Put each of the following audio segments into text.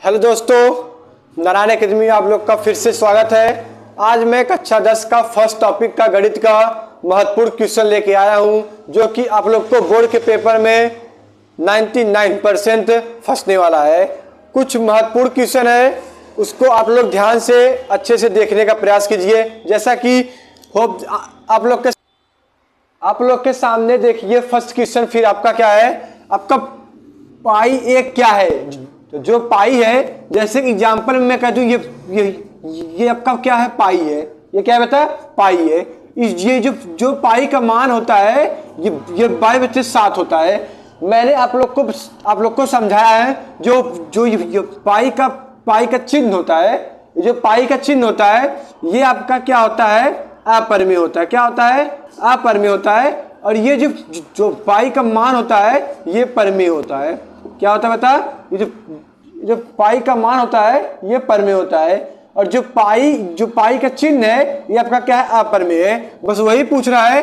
Hello दोस्तों, Narayan academy में आप लोग का फिर से स्वागत है। आज मैं कक्षा 10 का फर्स्ट टॉपिक का गणित का महत्वपूर्ण क्वेश्चन लेके आया हूं, जो कि आप लोग को बोर्ड के पेपर में 99% फंसने वाला है। कुछ महत्वपूर्ण क्वेश्चन है, उसको आप लोग ध्यान से अच्छे से देखने का प्रयास कीजिए। जैसा कि होप आप लोग के सामने देखिए फर्स्ट क्वेश्चन। फिर आपका क्या है, आपका पाई एक क्या है। जो पाई है, जैसे कि एग्जाम्पल में मैं कह दूं ये आपका क्या है, पाई है। ये क्या बता, पाई है। ये जो पाई का मान होता है ये 22/7 होता है। मैंने आप लोग को समझाया है जो पाई का चिन्ह होता है, जो पाई का चिन्ह होता है ये आपका क्या होता है, अपरिमेय होता है। क्या होता है, अपरिमेय होता है। और ये जो पाई का मान होता है ये परिमेय होता है। क्या होता है बता, ये जो पाई का मान होता है ये परिमेय होता है। और जो पाई का चिन्ह है ये आपका क्या है, अपरिमेय है। बस वही पूछ रहा है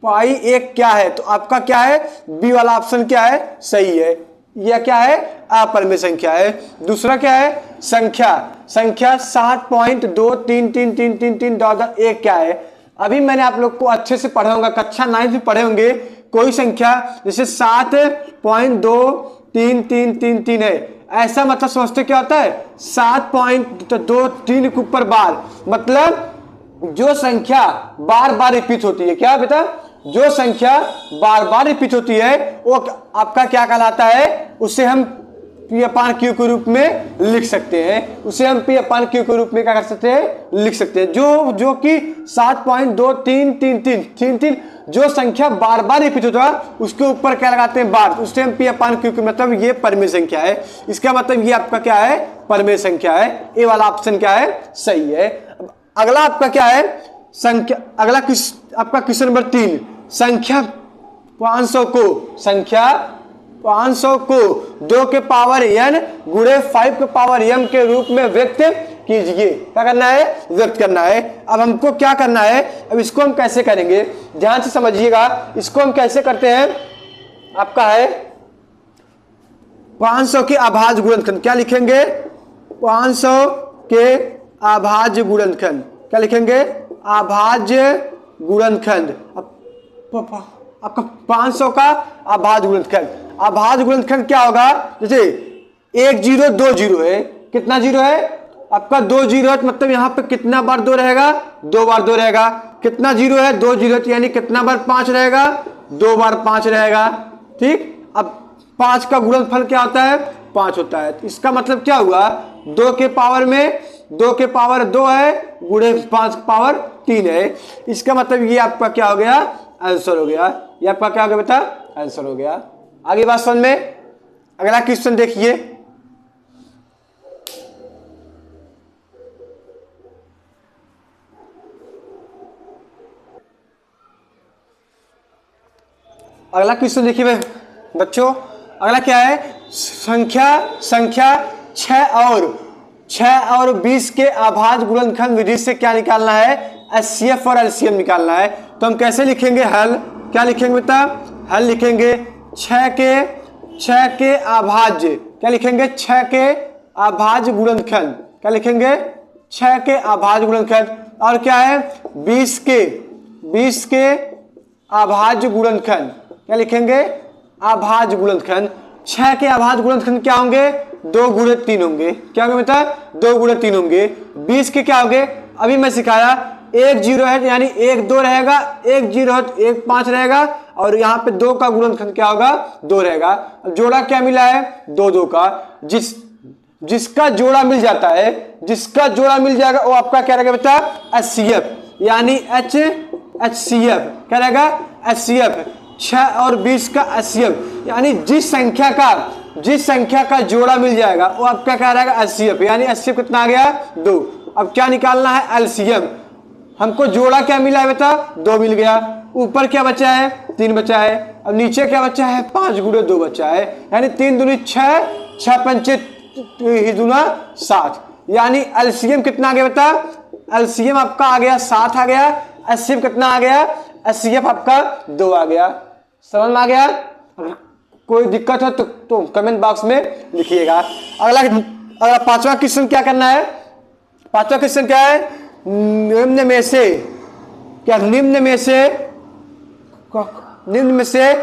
पाई एक क्या है, तो आपका क्या है, बी वाला ऑप्शन क्या है, सही है। यह क्या है, अपरिमेय संख्या है। दूसरा क्या है, संख्या 7.2333333 क्या है। अभी मैंने आप लोग को अच्छे से पढ़ा होगा, कक्षा 9 में पढ़े होंगे। कोई संख्या जैसे 7.2333 है, ऐसा मतलब समझते क्या होता है, 7.23 के ऊपर बार, मतलब जो संख्या बार बार रिपीट होती है। क्या बेटा, जो संख्या बार बार रिपीट होती है वो आपका क्या कहलाता है, उसे हम P/Q के रूप में लिख सकते हैं। उसे हम P/Q के रूप में क्या कर सकते हैं, लिख सकते हैं। जो कि 7.2333 जो संख्या बार बार रिपीट होता है उसके ऊपर क्या लगाते हैं, बार, उससे हम P/Q, मतलब ये परिमेय संख्या है। इसका मतलब ये आपका क्या है, परिमेय संख्या है। ये वाला ऑप्शन क्या है, सही है। अगला आपका क्या है, संख्या। अगला आपका क्वेश्चन नंबर 3, संख्या 500 को 2 के पावर n गुणे 5 के पावर m के रूप में व्यक्त कीजिए। क्या करना है, व्यक्त करना है। अब हमको क्या करना है, अब इसको हम कैसे करेंगे, ध्यान से समझिएगा। इसको हम कैसे करते हैं, आपका है 500 के अभाज्य गुणनखंड। क्या लिखेंगे, 500 के अभाज्य गुणनखंड। क्या लिखेंगे, अभाज्य गुणनखंड। आपका 500 का अभाज्य गुणनखंड। अभाज्य गुणनखंड क्या होगा, जैसे 1 0 2 0 है। कितना जीरो है, आपका 2 0 है, मतलब यहां पे कितना बार 2 रहेगा, 2 बार 2 रहेगा। कितना जीरो है, 2 0 है, यानी कितना बार 5 रहेगा, 2 बार 5 रहेगा। ठीक, अब 5 का गुणनफल क्या होता है, 5 होता है। इसका मतलब क्या हुआ, 2 के पावर में 2 के पावर 2 है गुणे 5 पावर 3 है। इसका मतलब ये आपका क्या हो गया, आंसर हो गया। ये आपका क्या हो गया बेटा, आंसर हो गया। आगे बात समझ में। अगला क्वेश्चन देखिए, अगला क्वेश्चन देखिए बच्चों। अगला क्या है, संख्या 6 और 20 के अभाज्य गुणनखंड विधि से क्या निकालना है, HCF और LCM निकालना है। तो हम कैसे लिखेंगे, हल। क्या लिखेंगे बेटा, हल लिखेंगे 6 के अभाज्य। क्या लिखेंगे, 6 के अभाज्य गुणनखंड। क्या लिखेंगे, 6 के अभाज्य गुणनखंड। और क्या है, 20 के अभाज्य गुणनखंड। क्या लिखेंगे, अभाज्य गुणनखंड। 6 के अभाज्य गुणनखंड क्या होंगे, 2 गुणे 3 होंगे। क्या होंगे बेटा, 2 गुणे 3 होंगे। 20 के क्या होंगे, अभी मैं सिखाया, 1 0 है यानी 1 2 रहेगा, 1 0 है तो 1 5 रहेगा। और यहाँ पे 2 का गुणनखंड क्या होगा, 2 रहेगा। जोड़ा क्या मिला है, 2 2 का। जिसका जोड़ा मिल जाता है, जिसका जोड़ा मिल जाएगा वो आपका क्या रहेगा बेटा, HCF, यानी HCF। क्या रहेगा, HCF। 6 और 20 का HCF, यानी जिस संख्या का जोड़ा मिल जाएगा वो आपका क्या रहेगा, HCF, यानी HCF कितना आ गया, 2। अब क्या निकालना है, LCM। हमको जोड़ा क्या मिला है बेटा, 2 मिल गया। ऊपर क्या बचा है, 3 बचा है। अब नीचे क्या बचा है, 5 गुणे 2 बचा है, यानी 3 दूनी 6, 6 पंचे 7। यानी LCM कितना आ गया बेटा, LCM आपका आ गया 7 आ गया। HCF कितना आ गया, HCF आपका 2 आ गया। समझ में आ गया। कोई दिक्कत है तो कमेंट बॉक्स में लिखिएगा। अगला पांचवा क्वेश्चन क्या करना है? पांचवा क्वेश्चन क्या है? निम्न में से क्या, निम्न में से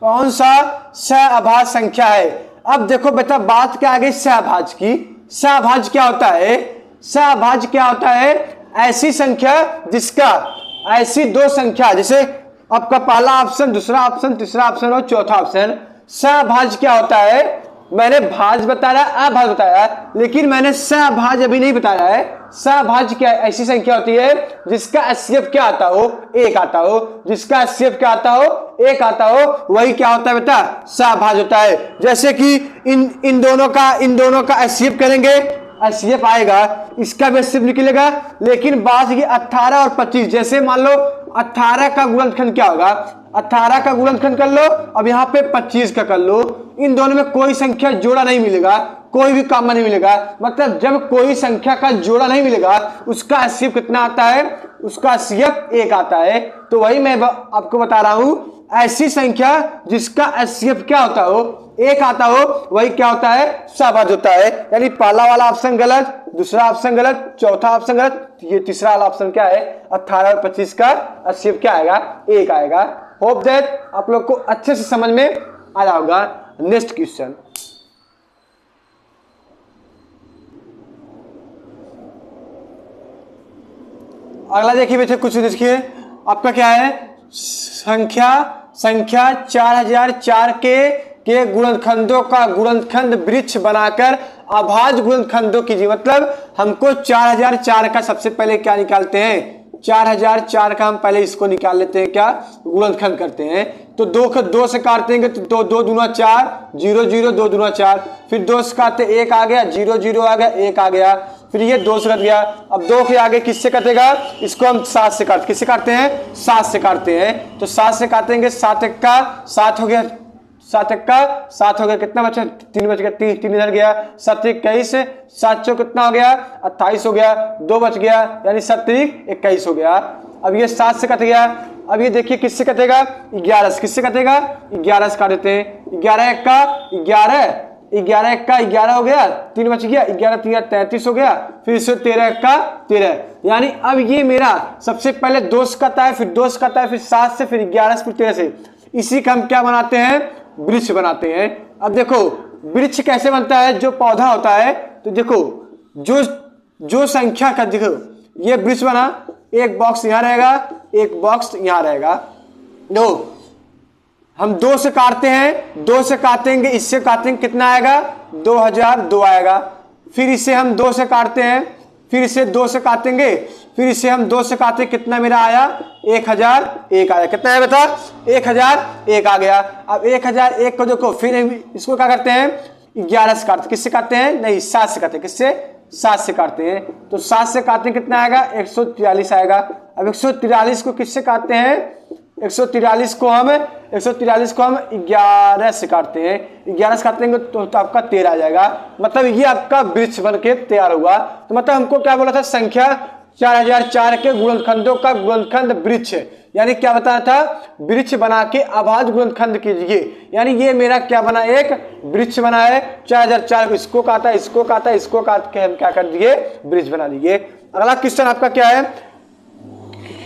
कौन सा सहअभाज्य संख्या है? अब देखो बेटा बात क्या आ गई सहअभाज्य की। सहअभाज्य क्या होता है? सहअभाज्य क्या होता है? ऐसी संख्या जिसका, ऐसी दो संख्या, जैसे आपका पहला ऑप्शन, दूसरा ऑप्शन, तीसरा ऑप्शन और चौथा ऑप्शन। सहअभाज्य क्या होता है? मैंने भाज्य बताया, अभाज्य बताया, लेकिन मैंने सहअभाज्य अभी नहीं बताया है। सहअभाज्य क्या है? ऐसी संख्या होती है जिसका एचसीएफ क्या आता हो? एक आता हो। जिसका एचसीएफ क्या आता हो? एक आता हो, वही क्या होता है बेटा? सहअभाज्य होता है। जैसे कि इन दोनों का एचसीएफ करेंगे, एचसीएफ आएगा, इसका भी एचसीएफ निकलेगा। लेकिन बात ये 18 और 25, जैसे मान लो 18 का गुणनखंड क्या होगा? 18 का गुणनखंड कर लो, अब यहाँ पे 25 का कर लो। इन दोनों में कोई संख्या जोड़ा नहीं मिलेगा, कोई भी कॉमन नहीं मिलेगा। मतलब जब कोई संख्या का जोड़ा नहीं मिलेगा, उसका एचसीएफ कितना आता है? उसका एचसीएफ एक आता है। तो वही मैं आपको बता रहा हूं, ऐसी संख्या जिसका एचसीएफ क्या होता हो? एक आता हो, वही क्या होता है? सहअभाज्य होता है। यानी पहला वाला ऑप्शन गलत, दूसरा ऑप्शन गलत, चौथा ऑप्शन गलत, ये तीसरा वाला ऑप्शन क्या है? 18 और 25 का एचसीएफ क्या आएगा? एक आएगा। होप दैट आप लोग को अच्छे से समझ में आया होगा। नेक्स्ट क्वेश्चन, अगला देखिए बेटे, कुछ देखिए आपका क्या है? संख्या 4004 के गुणनखंडों का गुणनखंड वृक्ष बनाकर अभाज्य गुणनखंडों कीजिए। मतलब हमको 4004 का सबसे पहले क्या निकालते हैं? 4004 का हम पहले इसको निकाल लेते हैं, क्या? गुणनखंड करते हैं। तो 2 से काटते हैं तो 2 दूना 4, 0 0, 2 दूना 4, फिर 2 से काटते 1 आ गया, 0 0 आ गया, 1 आ गया, फिर ये 2 से कट गया। अब 2 के आगे किससे कटेगा? इसको हम 7 से काटते, किससे काटते हैं? 7 से काटते हैं। तो 7 से काटेंगे, 7 1 का 7 हो गया, 7 1 का 7 हो गया, कितना बचा? 3 बच गया, 3 इधर गया, 7 21, 7 चौ कितना हो गया? 28 हो गया, 2 बच गया, यानी 7 21 हो गया। अब ये 7 से कट गया। अब ये देखिए किससे कटेगा? 11 से। किससे कटेगा? 11 से काट देते हैं। 11 1 का 11, 11 1 का 11 हो गया, 3 बच गया, 11 3 33 हो गया, फिर इससे 13 1 का 13। यानी अब ये मेरा सबसे पहले 2 से कटा है, फिर 2 से कटा है, फिर 7 से, फिर 11 से, फिर 13 से। इसी का हम क्या बनाते हैं? वृक्ष बनाते हैं। अब देखो वृक्ष कैसे बनता है? जो पौधा होता है, तो देखो जो संख्या का, देखो ये वृक्ष बना, एक बॉक्स यहां रहेगा, एक बॉक्स यहां रहेगा। दो हम 2 से काटते हैं, 2 से काटेंगे, इससे काटेंगे, कितना आएगा? 2002 आएगा। फिर इसे हम 2 से काटते हैं, फिर इसे 2 से काटेंगे, फिर इसे हम 2 से काटे, कितना मेरा आया? 1001 आया। कितना है बता? 1001 आ गया। अब 1001 को देखो, फिर इसको क्या करते हैं? 11 से काटते। किससे काटते हैं? नहीं, 7 से काटते। किससे? 7 से काटते हैं। तो 7 से काटते कितना आएगा? 143 आएगा। अब 143 को किससे काटते हैं? 143 को हम 11 से काटते हैं। 11 से काटेंगे तो आपका 13 आ जाएगा। मतलब ये आपका वृक्ष बन के तैयार हुआ। तो मतलब हमको क्या बोला था? संख्या 4004 के गुणनखंडों का गुणनखंड वृक्ष, यानी क्या बताया था? वृक्ष बना के अभाज्य गुणनखंड कीजिए। यानी ये मेरा क्या बना? एक वृक्ष बना है। 4004 को इसको काटा, इसको काटा, इसको काट के हम क्या कर दिए? वृक्ष बना दिए। अगला क्वेश्चन आपका क्या है?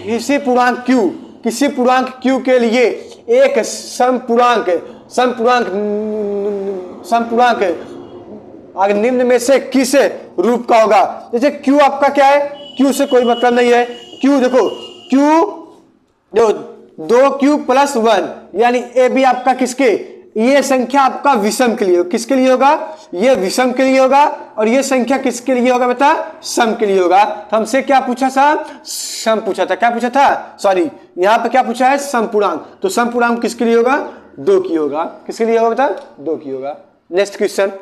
किसी पूर्णांक Q, किसी पूर्णांक Q के लिए एक समपूर्णांक आगे निम्न में से किस रूप का होगा? जैसे Q आपका क्या है? Q से कोई मतलब नहीं है। Q देखो, Q 2Q + 1, यानी ए भी आपका किसके? ये संख्या आपका विषम के लिए, किसके लिए होगा? ये विषम के लिए होगा। और ये संख्या किसके लिए होगा बेटा? सम के लिए होगा। तो हमसे क्या पूछा था? सम पूछा था। क्या पूछा था? सॉरी, यहाँ पे क्या पूछा है? समपूर्णांक। तो समपूर्णांक किसके लिए होगा? 2 की होगा। किसके लिए होगा बेटा? 2 की होगा। नेक्स्ट क्वेश्चन,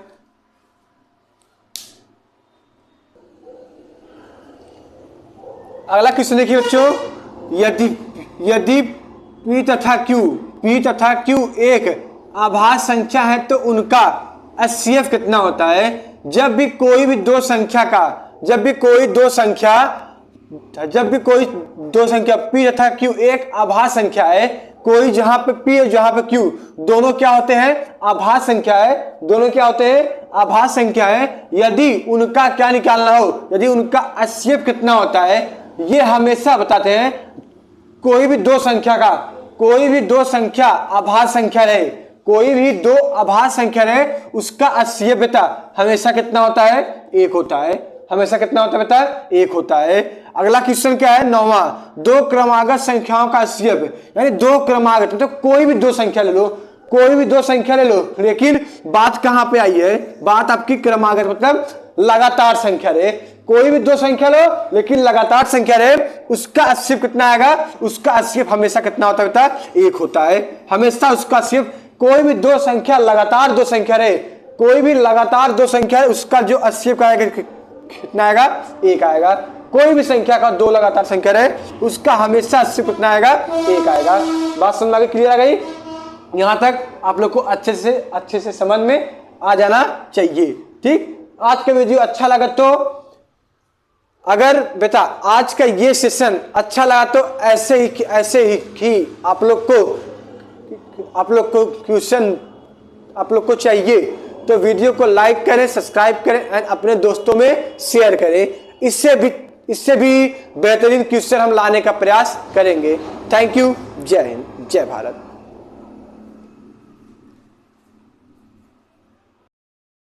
अगला क्वेश्चन देखिए बच्चों, यदि P तथा Q एक अभाज्य संख्या है तो उनका HCF कितना होता है? जब भी कोई दो संख्या जब भी कोई दो संख्या p तथा q एक आभास संख्या है, कोई जहां पे p और जहां पे q दोनों क्या होते हैं, आभास संख्या है, दोनों क्या होते हैं, आभास संख्या है। यदि उनका क्या निकालना हो, यदि उनका HCF कितना होता है, ये हमेशा बताते हैं। कोई भी दो संख्या का, कोई भी दो संख्या आभास संख्या रहे, कोई भी दो आभास संख्या रहे, उसका HCF बेटा हमेशा कितना होता है, एक होता है। हमेशा कितना होता है बेटा, एक होता है। अगला क्वेश्चन क्या है, 9वां, दो क्रमागत संख्याओं का HCF, यानी दो क्रमागत मतलब कोई भी दो संख्या ले लो, कोई भी दो संख्या ले लो, लेकिन बात कहां पे आई है, बात आपकी क्रमागत मतलब लगातार संख्या रहे। कोई भी दो संख्या लो लेकिन लगातार संख्या रहे, उसका HCF कितना आएगा, उसका HCF हमेशा कितना होता है बेटा, एक होता है। हमेशा उसका HCF, कोई भी दो संख्या लगातार दो संख्या रहे, कोई भी लगातार दो संख्या है, उसका जो HCF आएगा कितना आएगा, एक आएगा। कोई भी संख्या का दो लगातार संख्या रहे, उसका हमेशा HCF कितना आएगा, एक आएगा। बात समझ में क्लियर आ गई? यहां तक आप लोग को अच्छे से समझ में आ जाना चाहिए। ठीक, आज का वीडियो अच्छा लगा तो, अगर बेटा आज का ये सेशन अच्छा लगा तो ऐसे ही आप लोग को क्वेश्चन आप लोग को चाहिए तो वीडियो को लाइक करें, सब्सक्राइब करें एंड अपने दोस्तों में शेयर करें। इससे भी बेहतरीन क्वेश्चन हम लाने का प्रयास करेंगे। Thank you. जय हिंद, जय भारत।